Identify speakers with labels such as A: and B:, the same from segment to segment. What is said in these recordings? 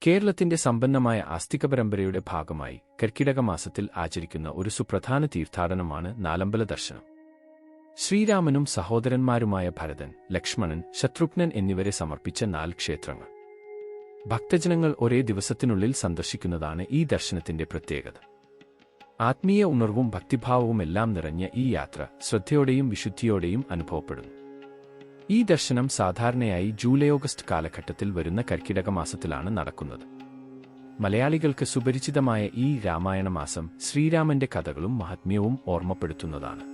A: കേരളത്തിന്റെ സമ്പന്നമായ ആസ്തിക പരമ്പരയുടെ ഭാഗമായി കർക്കിടക മാസത്തിൽ ആചരിക്കുന്ന ഒരു സുപ്രധാന തീർത്ഥാടനമാണ് നാലമ്പല ദർശനം. ശ്രീരാമനും സഹോദരന്മാരുമായ ഭരതൻ, ലക്ഷ്മണൻ, ശത്രുഘ്നൻ എന്നിവരെ സമർപ്പിച്ച 4 ക്ഷേത്രങ്ങൾ. ഭക്തജനങ്ങൾ ഒരേ ദിവസത്തിനുള്ളിൽ സന്ദർശിക്കുന്നതാണ് ഈ ദർശനത്തിന്റെ പ്രത്യേകത. ആത്മീയ ഉണർവും ഭക്തിഭാവവുമെല്ലാം നിറഞ്ഞ ഈ യാത്ര ശ്രദ്ധയോടെയും വിശുദ്ധിയോടെയും അനുഭവപ്പെടുന്നു. ഈ ദർശനം സാധാരണയായി ജൂലൈ-ഓഗസ്റ്റ് കാലഘട്ടത്തിൽ വരുന്ന കർക്കിടക മാസത്തിലാണ് നടക്കുന്നത്. മലയാളികൾക്ക് സുപരിചിതമായ ഈ രാമായണ മാസം ശ്രീരാമന്റെ കഥകളും മഹാത്മ്യവും ഓർമ്മപ്പെടുത്തുന്നതാണ്.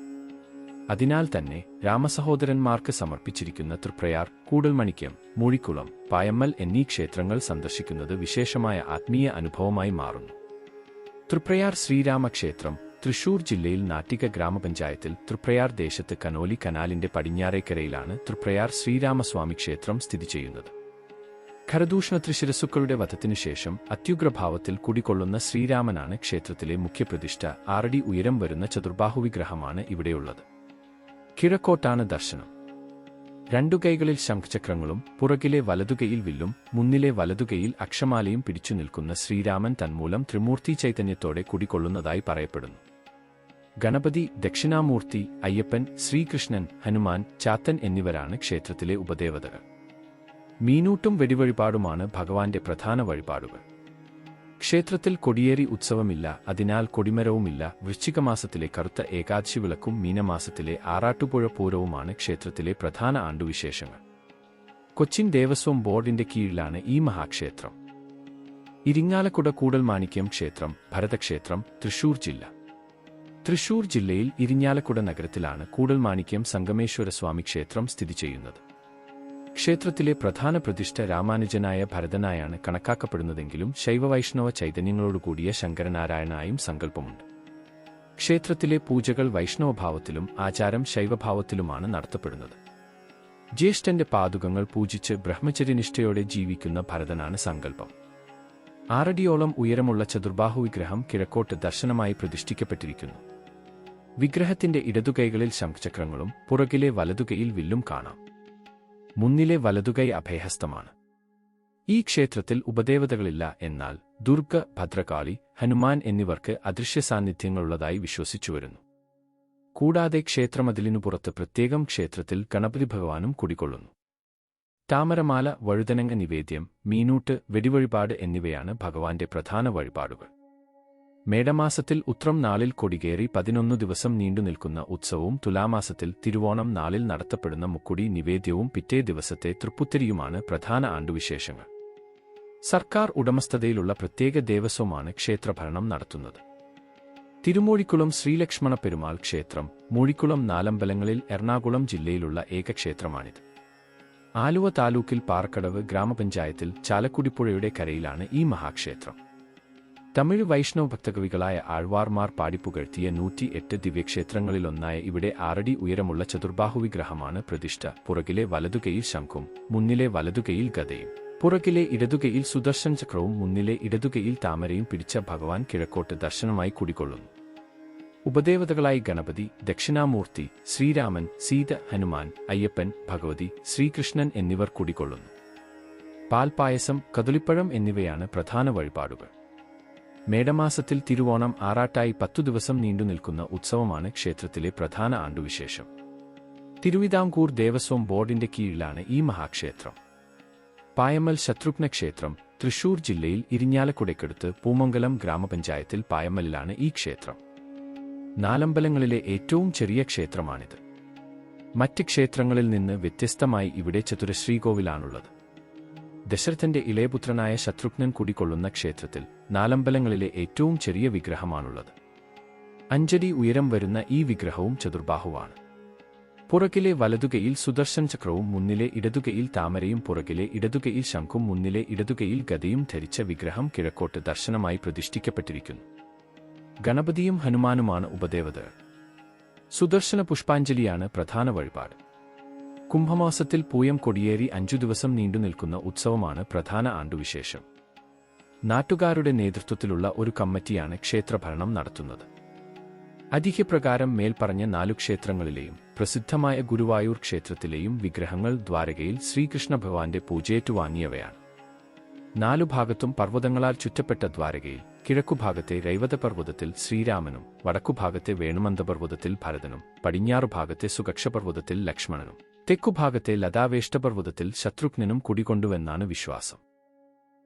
A: അതിനാൽ തന്നെ രാമസഹോദരന്മാർക്ക് സമർപ്പിച്ചിരിക്കുന്ന തൃപ്രയാർ, കൂടൽമാണിക്യം, മൂഴിക്കുളം, പായമ്മൽ എന്നീ ക്ഷേത്രങ്ങൾ സന്ദർശിക്കുന്നത് വിശേഷമായ ആത്മീയ അനുഭവമായി മാറുന്നു. തൃപ്രയാർ ശ്രീരാമക്ഷേത്രം തൃശൂർ ജില്ലയിൽ നാട്ടിക ഗ്രാമപഞ്ചായത്തിൽ തൃപ്രയാർ ദേശത്ത് കനോലി കനാലിന്റെ പടിഞ്ഞാറേക്കരയിലാണ് തൃപ്രയാർ ശ്രീരാമസ്വാമി ക്ഷേത്രം സ്ഥിതി ചെയ്യുന്നത്. ഖരദൂഷണ ത്രിശിരസുക്കളുടെ വധത്തിനു ശേഷം അത്യുഗ്രഭാവത്തിൽ കുടികൊള്ളുന്ന ശ്രീരാമനാണ് ക്ഷേത്രത്തിലെ മുഖ്യപ്രതിഷ്ഠ. 6 അടി ഉയരം വരുന്ന ചതുർബാഹുവിഗ്രഹമാണ് ഇവിടെയുള്ളത്. കിഴക്കോട്ടാണ് ദർശനം. 2 കൈകളിൽ ശംഖചക്രങ്ങളും പുറകിലെ വലതുകൈയിൽ വില്ലും മുന്നിലെ വലതുകൈയിൽ അക്ഷമാലയും പിടിച്ചു നിൽക്കുന്ന ശ്രീരാമൻ തന്മൂലം ത്രിമൂർത്തി ചൈതന്യത്തോടെ കുടികൊള്ളുന്നതായി പറയപ്പെടുന്നു. ഗണപതി, ദക്ഷിണാമൂർത്തി, അയ്യപ്പൻ, ശ്രീകൃഷ്ണൻ, ഹനുമാൻ, ചാത്തൻ എന്നിവരാണ് ക്ഷേത്രത്തിലെ ഉപദേവതകൾ. മീനൂട്ടും വെടിവഴിപാടുമാണ് ഭഗവാന്റെ പ്രധാന വഴിപാടുകൾ. ക്ഷേത്രത്തിൽ കൊടിയേറി ഉത്സവമില്ല, അതിനാൽ കൊടിമരവുമില്ല. വൃശ്ചികമാസത്തിലെ കറുത്ത ഏകാദശി വിളക്കും മീനമാസത്തിലെ ആറാട്ടുപുഴ പൂരവുമാണ് ക്ഷേത്രത്തിലെ പ്രധാന ആണ്ടുവിശേഷങ്ങൾ. കൊച്ചിൻ ദേവസ്വം ബോർഡിന്റെ കീഴിലാണ് ഈ മഹാക്ഷേത്രം. ഇരിങ്ങാലക്കുട കൂടൽമാണിക്യം ക്ഷേത്രം, ഭരതക്ഷേത്രം, തൃശൂർ ജില്ല. തൃശൂർ ജില്ലയിൽ ഇരിങ്ങാലക്കുട നഗരത്തിലാണ് കൂടൽമാണിക്യം സംഗമേശ്വരസ്വാമി ക്ഷേത്രം സ്ഥിതി ചെയ്യുന്നത്. ക്ഷേത്രത്തിലെ പ്രധാന പ്രതിഷ്ഠ രാമാനുജനായ ഭരതനായാണ് കണക്കാക്കപ്പെടുന്നതെങ്കിലും ശൈവവൈഷ്ണവ ചൈതന്യങ്ങളോടുകൂടിയ ശങ്കരനാരായണായും സങ്കല്പമുണ്ട്. ക്ഷേത്രത്തിലെ പൂജകൾ വൈഷ്ണവഭാവത്തിലും ആചാരം ശൈവഭാവത്തിലുമാണ് നടത്തപ്പെടുന്നത്. ജ്യേഷ്ഠന്റെ പാദുകങ്ങൾ പൂജിച്ച് ബ്രഹ്മചര്യനിഷ്ഠയോടെ ജീവിക്കുന്ന ഭരതനാണ് സങ്കല്പം. 6 അടിയോളം ഉയരമുള്ള ചതുർബാഹുവിഗ്രഹം കിഴക്കോട്ട് ദർശനമായി പ്രതിഷ്ഠിക്കപ്പെട്ടിരിക്കുന്നു. വിഗ്രഹത്തിന്റെ ഇടതുകൈകളിൽ ശംഖചക്രങ്ങളും പുറകിലെ വലതുകൈയിൽ വില്ലും കാണാം. മുന്നിലെ വലതുകൈ അഭയഹസ്തമാണ്. ഈ ക്ഷേത്രത്തിൽ ഉപദേവതകളില്ല, എന്നാൽ ദുർഗ, ഭദ്രകാളി, ഹനുമാൻ എന്നിവർക്ക് അദൃശ്യ സാന്നിധ്യങ്ങളുള്ളതായി വിശ്വസിച്ചുവരുന്നു. കൂടാതെ ക്ഷേത്രമതിലിനു പുറത്ത് പ്രത്യേകം ക്ഷേത്രത്തിൽ ഗണപതി ഭഗവാനും കുടികൊള്ളുന്നു. താമരമാല, വഴുതനങ്ങ നിവേദ്യം, മീനൂട്ട്, വെടിവഴിപാട് എന്നിവയാണ് ഭഗവാന്റെ പ്രധാന വഴിപാടുകൾ. മേടമാസത്തിൽ ഉത്രം നാളിൽ കൊടികേറി 11 ദിവസം നീണ്ടുനിൽക്കുന്ന ഉത്സവവും തുലാമാസത്തിൽ തിരുവോണം നാളിൽ നടത്തപ്പെടുന്ന മുക്കുടി നിവേദ്യവും പിറ്റേ ദിവസത്തെ തൃപ്പുത്തിരിയുമാണ് പ്രധാന ആണ്ടുവിശേഷങ്ങൾ. സർക്കാർ ഉടമസ്ഥതയിലുള്ള പ്രത്യേക ദേവസ്വമാണ് ക്ഷേത്രഭരണം നടത്തുന്നത്. തിരുമൂഴിക്കുളം ശ്രീലക്ഷ്മണ പെരുമാൾ ക്ഷേത്രം മൂഴിക്കുളം നാലമ്പലങ്ങളിൽ എറണാകുളം ജില്ലയിലുള്ള ഏക ക്ഷേത്രമാണിത്. ആലുവ താലൂക്കിൽ പാറക്കടവ് ഗ്രാമപഞ്ചായത്തിൽ ചാലക്കുടിപ്പുഴയുടെ കരയിലാണ് ഈ മഹാക്ഷേത്രം. തമിഴ് വൈഷ്ണവ ഭക്തകവികളായ ആഴ്വാർമാർ പാടിപ്പുകഴ്ത്തിയ 108 ദിവ്യക്ഷേത്രങ്ങളിലൊന്നായ ഇവിടെ 6 അടി ഉയരമുള്ള ചതുർബാഹുവിഗ്രഹമാണ് പ്രതിഷ്ഠ. പുറകിലെ വലതുകൈയിൽ ശംഖും മുന്നിലെ വലതുകൈയിൽ ഗദയും പുറകിലെ ഇടതുകൈയിൽ സുദർശൻ ചക്രവും മുന്നിലെ ഇടതുകൈയിൽ താമരയും പിടിച്ച ഭഗവാൻ കിഴക്കോട്ട് ദർശനമായി കുടികൊള്ളുന്നു. ഉപദേവതകളായി ഗണപതി, ദക്ഷിണാമൂർത്തി, ശ്രീരാമൻ, സീത, ഹനുമാൻ, അയ്യപ്പൻ, ഭഗവതി, ശ്രീകൃഷ്ണൻ എന്നിവർ കുടികൊള്ളുന്നു. പാൽപായസം, കദളിപ്പഴം എന്നിവയാണ് പ്രധാന വഴിപാടുകൾ. മേടമാസത്തിൽ തിരുവോണം ആറാട്ടായി 10 ദിവസം നീണ്ടുനിൽക്കുന്ന ഉത്സവമാണ് ക്ഷേത്രത്തിലെ പ്രധാന ആണ്ടുവിശേഷം. തിരുവിതാംകൂർ ദേവസ്വം ബോർഡിന്റെ കീഴിലാണ് ഈ മഹാക്ഷേത്രം. പായമ്മൽ ശത്രുഘ്ന ക്ഷേത്രം തൃശൂർ ജില്ലയിൽ ഇരിങ്ങാലക്കുടയ്ക്കടുത്ത് പൂമംഗലം ഗ്രാമപഞ്ചായത്തിൽ പായമ്മലിലാണ് ഈ ക്ഷേത്രം. നാലമ്പലങ്ങളിലെ ഏറ്റവും ചെറിയ ക്ഷേത്രമാണിത്. മറ്റ് ക്ഷേത്രങ്ങളിൽ നിന്ന് വ്യത്യസ്തമായി ഇവിടെ ചതുരശ്രീകോവിലാണുള്ളത്. ദശരഥന്റെ ഇളയപുത്രനായ ശത്രുഘ്നൻ കുടികൊള്ളുന്ന ക്ഷേത്രത്തിൽ നാലമ്പലങ്ങളിലെ ഏറ്റവും ചെറിയ വിഗ്രഹമാണുള്ളത്. 5 അടി ഉയരം വരുന്ന ഈ വിഗ്രഹവും ചതുർബാഹുവാണ്. പുറകിലെ വലതുകൈയിൽ സുദർശൻ ചക്രവും മുന്നിലെ ഇടതുകൈയിൽ താമരയും പുറകിലെ ഇടതുകൈയിൽ ശംഖും മുന്നിലെ ഇടതുകൈയിൽ ഗദയും ധരിച്ച വിഗ്രഹം കിഴക്കോട്ട് ദർശനമായി പ്രതിഷ്ഠിക്കപ്പെട്ടിരിക്കുന്നു. ഗണപതിയും ഹനുമാനുമാണ് ഉപദേവതകൾ. സുദർശന പുഷ്പാഞ്ജലിയാണ് പ്രധാന വഴിപാട്. കുംഭമാസത്തിൽ പൂയം കൊടിയേറി 5 ദിവസം നീണ്ടുനിൽക്കുന്ന ഉത്സവമാണ് പ്രധാന ആണ്ടുവിശേഷം. നാട്ടുകാരുടെ നേതൃത്വത്തിലുള്ള ഒരു കമ്മിറ്റിയാണ് ക്ഷേത്രഭരണം നടത്തുന്നത്. ഐതിഹ്യപ്രകാരം മേൽപ്പറഞ്ഞ 4 ക്ഷേത്രങ്ങളിലെയും പ്രസിദ്ധമായ ഗുരുവായൂർ ക്ഷേത്രത്തിലെയും വിഗ്രഹങ്ങൾ ദ്വാരകയിൽ ശ്രീകൃഷ്ണ ഭഗവാന്റെ പൂജയേറ്റുവാങ്ങിയവയാണ്. നാലുഭാഗത്തും പർവ്വതങ്ങളാൽ ചുറ്റപ്പെട്ട ദ്വാരകയിൽ കിഴക്കുഭാഗത്തെ രൈവതപർവ്വതത്തിൽ ശ്രീരാമനും വടക്കുഭാഗത്തെ വേണുമന്തപർവ്വതത്തിൽ ഭരതനും പടിഞ്ഞാറുഭാഗത്തെ സുകക്ഷപർവ്വതത്തിൽ ലക്ഷ്മണനും തെക്കുഭാഗത്തെ ലതാവേഷ്ടപർവ്വതത്തിൽ ശത്രുഘ്നനും കുടികൊണ്ടുവെന്നാണ് വിശ്വാസം.